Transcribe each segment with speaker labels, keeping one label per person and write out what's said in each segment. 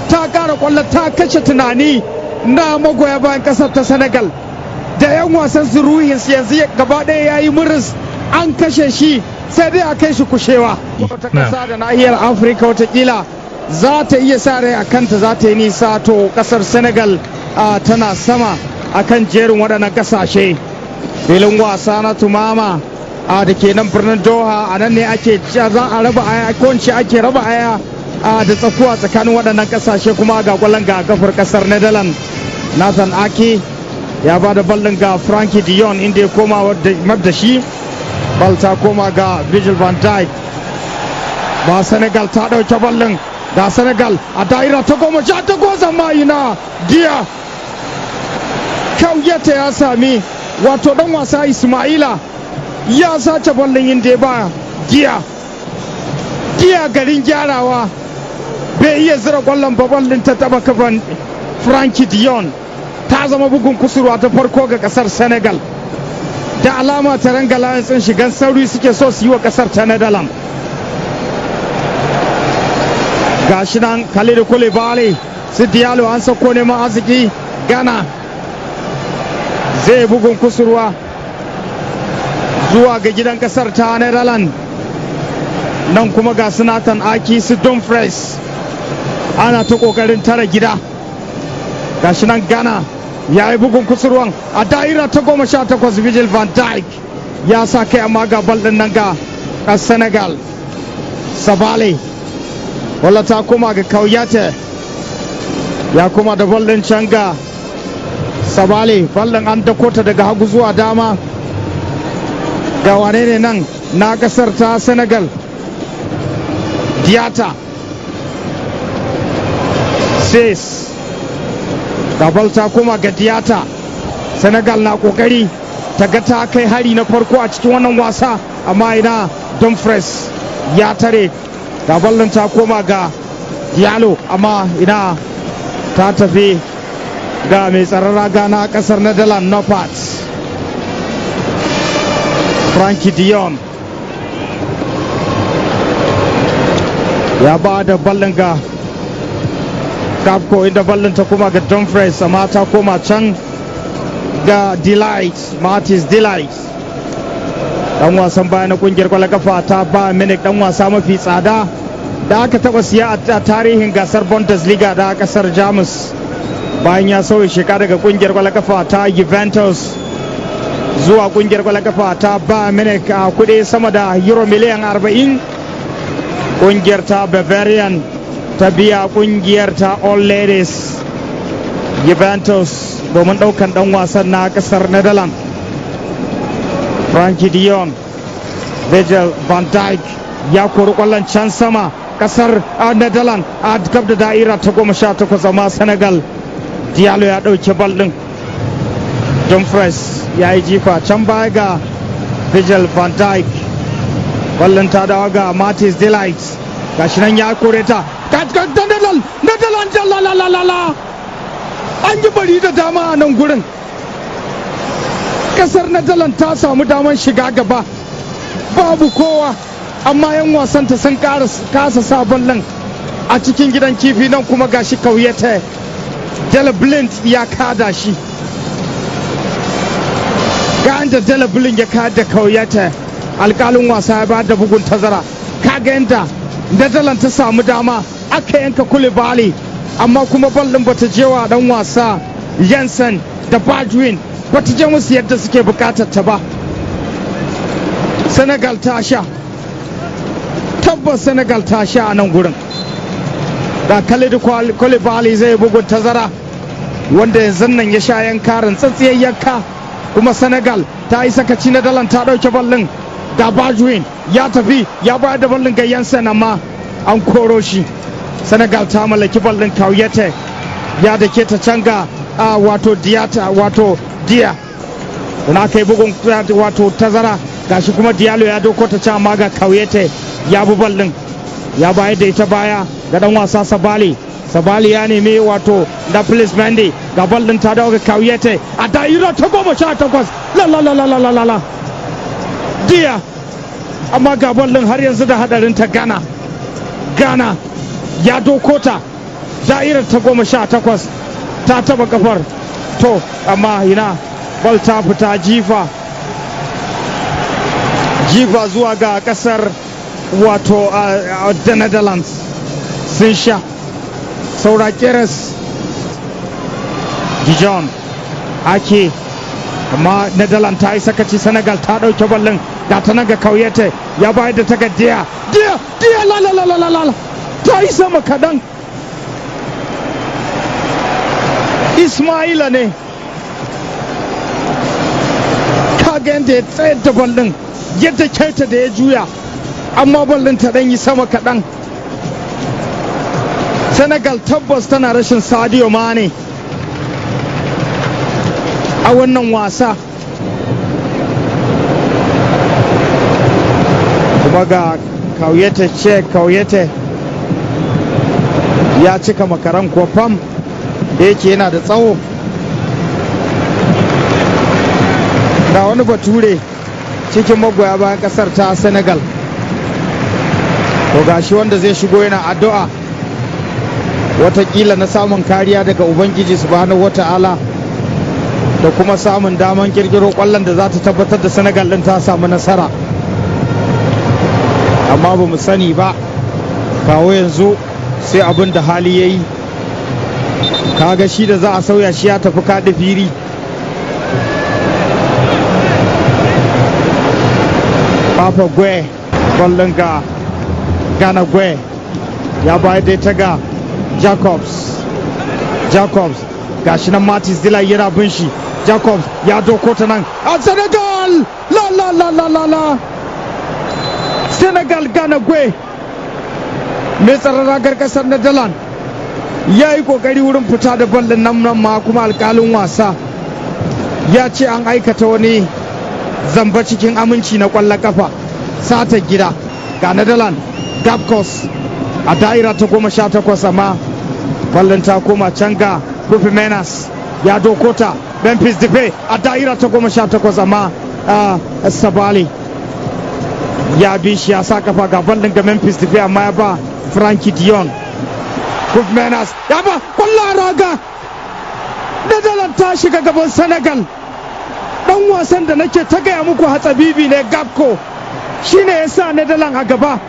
Speaker 1: ta ƙara ƙwallo ta kashe tunani na magoya bayan ƙasar ta Senegal da 'yan wasan su ruhinsu yanzu gaba ɗaya ya yi muris an kashe shi sai dai a kai shi kushewa. Wata ƙasa da nahiyar Afirka watakila za ta iya sa rai a kanta za ta yi nisa, to ƙasar Senegal tana sama a kan jerin waɗannan ƙasashe. Filin wasa na Tumama da ke nan birnin Doha, a nan ne ake za a raba aya ko ake raba aya da tsakuwa tsakanin waɗannan ƙasashe, kuma ga ƙwallon ga kafar ƙasar Netherlands. Nathan Ake ya ba da ballon ga Frankie de Jong inda ya koma da shi, bal ta koma ga Virgil van Dijk. Ba Senegal ta ɗauke ballon, ga Senegal a daira ta 18 amma ina Dia Kauyata ya sami wato dan wasa Ismaila ya sace ballon inda ya ba Dia garin gyarawa bai iya zira kwallon ba, ballon ta taba kafan Frankie de Jong. Ta zama bugun kusurwa ta farko ga kasar Senegal. Da alama Tarangala sun shigan sauri suke so su yi wa kasar ta Netherlands. Gashi nan Khalid Koulibaly, su Diallo an sako neman arziki. Ghana zai bugun kusurwa zuwa ga gidan kasar ta Netherlands. Nan kuma ga Nathan Ake, su Dumfries ana ta kokarin tara gida. Gashi nan Ghana ya yi bugun kusurwan a daira ta 18. Virgil van Dijk ya sa kai amma ga bal din nan ga Senegal. Sabale wala ta koma ga Kauyate, ya koma da bal din can ga Sabale. Bal din an dako ta daga hagu zuwa dama ga wane ne nan na kasar ta Senegal, Diata Sis. Gabal ta koma ga Diata. Senegal na kokari ta ga ta kai hari na farko a cikin wannan wasa, amma ina Dumfries ya tare. Gabal ta koma ga Diallo amma ina ta tafi ga mai tsaron raga na kasar Netherlands, Noppert. Frankie de Jong ya ba da ballon ga Gabko, inda ballon ta koma ga Dumfries amma ta koma can ga Martis Delight, dan wasan baya na kungiyar kwallon kafa ta Bayern Munich, dan wasa mafi tsada da aka taba siya a tarihin gasar Bundesliga da kasar Jamus, bayan ya sauya shekara daga kungiyar kwallon kafa ta Juventus zuwa kungiyar kwallon kafa ta Bayern Munich a kudi sama da euro miliyan 40. Kungiyar ta Bavarian ta biya kungiyar ta All Ladies Juventus domin daukan dan wasan na kasar Netherlands. Frankie de Jong, Virgil van Dijk ya kori kwallon can sama kasar Netherlands a gab da da'ira ta 18 amma Senegal. Diallo ya dauke bal din. Dumfries ya yi jifa can baya ga Virgil van Dijk. Ballon ta dawo ga Martis Delight, gashi nan ya kore ta. Netherlands la an yi bari da dama a nan gurin. Kasar Netherlands ta samu daman shiga gaba, babu kowa amma yan wasanta sun kasa sa ballon a cikin gidan kifi. Nan kuma gashi Kauyate Delablint ya kada shi, ga da Delablint ya kada Kauyate. Alkalin wasa ya ba da bugun tazara. Kaga yanda Netherlands ta samu dama aka yanka Koulibaly amma kuma ballon bata je wa dan wasa Jensen da Baldwin, bata je musu yadda suke bukatar ta ba. Senegal ta sha, tabbas Senegal ta sha a nan gurin. Da Khalid Koulibaly zai bugun tazara wanda yanzu nan ya sha yankarin tsatsiyar yanka, kuma Senegal ta yi sakaci. Netherlands ta dauke ballon da Baldwin ya tafi ya bayar da ballon ga Jensen amma an koro shi. Senegal ta mallaki ballon. Kauyate ya dake ta canga wato Dia na kai bugun wato tazara, gashi kuma Diallo ya doko ta can amma ga Kauyate ya bu ballon ya bayar da ita baya ga dan wasa Sabali. Sabali ya nemi wato da Please Mendy, ga ballon ta dawo ga Kauyate a daira ta 18. La Dia amma ga ballon har yanzu da hadarin ta Ghana ya doko ta da'irar ta 18 ta taba kafar to amma ina bal ta fita jifa zuwa ga kasar wato the Netherlands sun sha saura keres Dijon ake amma Netherlands ta yi sakaci. Senegal ta dauke ballon da ta naga Kauyete ya bayar da ta ga Dia la ta yi sama kadan. Ismaila ne kaga yadda ya tsayar da ballon yadda Keita da ya juya amma ballon ta dan yi sama kadan. Senegal tabbas tana rashin Sadio Mane a wannan wasa kuma ga Kauyete ya cika makaran kwafam da yake yana da tsawo. Ga wani bature cikin magoya bayan kasar ta Senegal to gashi wanda zai shigo yana addu'a watakila na samun kariya daga Ubangiji subhanahu wata'ala da kuma samun daman kirkiro kwallon da za ta tabbatar da Senegal din ta samu nasara, amma ba mu sani ba kawo yanzu sai abin da hali ya yi. Kaga shi da za a sauya shi ya tafi kaɗi firi. Papa Gwe kwallon ga Gana Gwe ya bayar da ta ga Jacobs gashi nan Martins Dila yana bin shi. Jacobs ya doko ta nan a Senegal la Senegal Gana Gwe mai tsaron ragar kasar Netherlands ya yi kokari wurin fita da ballon nan ma kuma alkalin wasa ya ce an aikata wani zamba cikin aminci na kwallon kafa, sata gida ga Netherlands. Gabkos a da'ira ta 18 amma ballon ta koma can ga Rufi Menas ya dokota. Memphis Depay a da'ira ta 18 amma Sabali ya bi shi ya sa kafa ga ballon ga Memphis Depay amma ya ba Frankie Dion. Rufi Menas ya ba kwallon raga. Netherlands ta shiga gaban Senegal. Dan wasan da nake ta gaya muku hatsabibi ne Gabko shine ya sa Netherlands a gaba.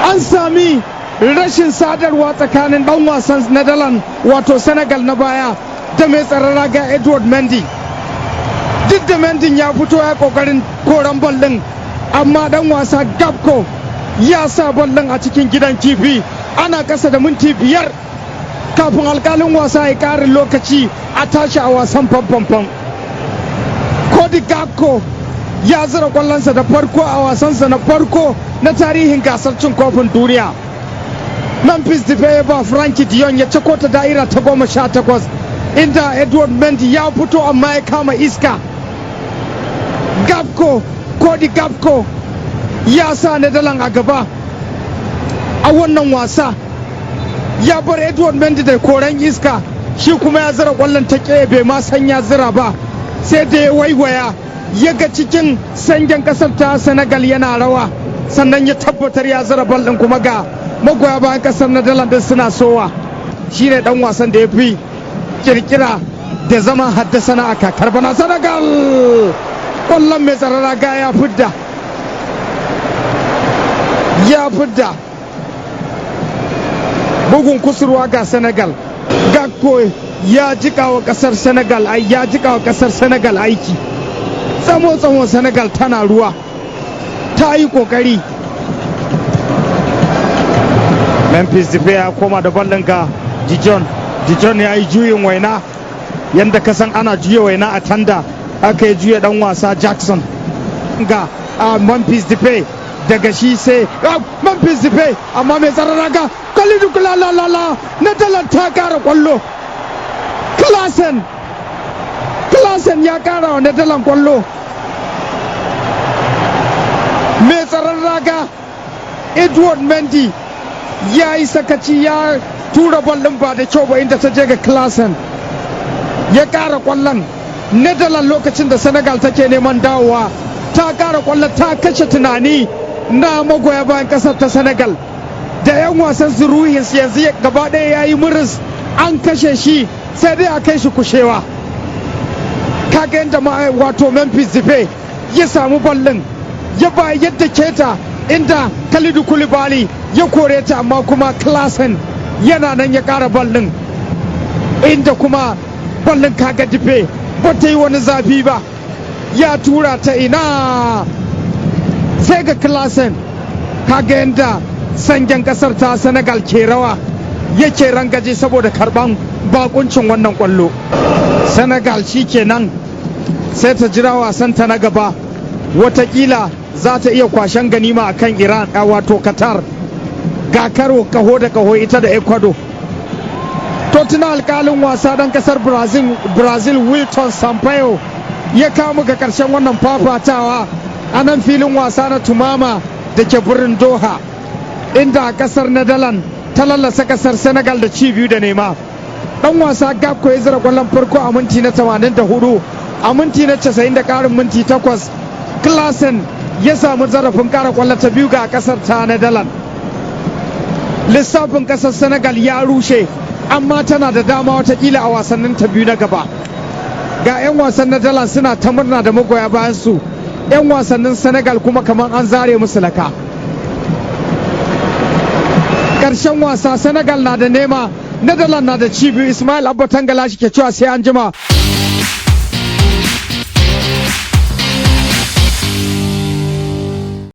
Speaker 1: An sami rashin sadarwa tsakanin dan wasan Netherlands wato Senegal na baya da mai tsaron raga Edward Mendy. Duk da Mendy ya fito ya kokarin koran ballon amma dan wasa Gabko ya sa ballon a cikin gidan kifi. Ana kasa da minti 5 kafin alkalin wasa ya karin lokaci a tashi a wasan famfamfam. Cody Gakpo ya zira kwallonsa da farko a wasansa na farko na tarihin gasar cin kofin duniya. Memphis Depay ba Frankie Dion ya cako ta da'ira ta 18 inda Edward Mendy ya fito amma ya kama iska. Cody Gakpo ya sa Netherlands a gaba a wannan wasa, ya bar Edward Mendy da koren iska, shi kuma ya zira kwallon ta bai ma san ya zira ba, sai da ya waiwaya ya ga cikin sangen kasar ta Senegal yana rawa sannan ya tabbatar ya zira ballon. Kuma ga magoya bayan kasar Netherlands suna sowa. Shine dan wasan da ya fi kirkira da zama haddasa na a kakar bana. Senegal kwallon mai tsaron raga ya fidda bugun kusurwa ga Senegal. Gakpo ya jika wa kasar Senegal aiki. Tsamo Senegal tana ruwa, ta yi kokari. Memphis Depay ya koma da ballon ga Dijon ya yi juyin waina yadda kasan ana juya waina a tanda, aka yi juya dan wasa Jackson ga Memphis Depay. Daga shi sai Memphis Depay amma mai tsaron raga Kalidu la Netherlands ta kara kwallo. Klaassen ya kara wa Netherlands kwallo. Mai tsaron raga Edward Mendy ya yi sakaci, ya tura ballon ba da kyau ba inda ta je ga Klaassen ya kara kwallon. Netherlands lokacin da Senegal take neman dawowa ta kara kwallon, ta kashe tunani na magoya bayan kasar ta Senegal. da 'yan wasan su ruhinsu yanzu gaba ɗaya ya yi muris an kashe shi sai dai a kai shi kushewa. Kaga yadda wato Memphis Depay ya samu ballin ya ba yadda keta inda Kalidu Koulibaly ya kore ta, amma kuma Klassen yana nan ya ƙara ballin, inda kuma ballin kaga Depay ba ta yi wani zafi ba, ya tura ta ina sai ga Klassen. Kaga yadda sangen kasar ta Senegal ke rawa yake rangaji saboda karban bakuncin wannan kwallo. Senegal shi kenan sai ta jira wasan ta na gaba, watakila za ta iya kwashen ganima akan Iran wato Qatar. Ga karo kaho da kaho ita da Ecuador. To tuna alkalin wasa dan kasar Brazil Wilton Sampaio ya kawo muka karshen wannan fafatawa a nan filin wasa na Tumama da ke birnin Doha, inda kasar Netherlands ta lallasa kasar Senegal da ci 2-0. Dan wasa Gakpo ya zira kwallon farko a minti na 84, a minti na 90 da karin minti 8 Klassen ya samu zarafin kara kwallo ta biyu ga kasar ta Netherlands. Lissafin kasar Senegal ya rushe, amma tana da dama watakila a wasannin ta biyu na gaba. Ga 'yan wasan Netherlands suna ta murna da magoya bayan su, 'yan wasannin Senegal kuma kamar an zare musu laka. Karshen wasa Senegal na da nema, Netherlands na da ci biyu. Ismail Abba Tangala shi ke cewa sai an jima.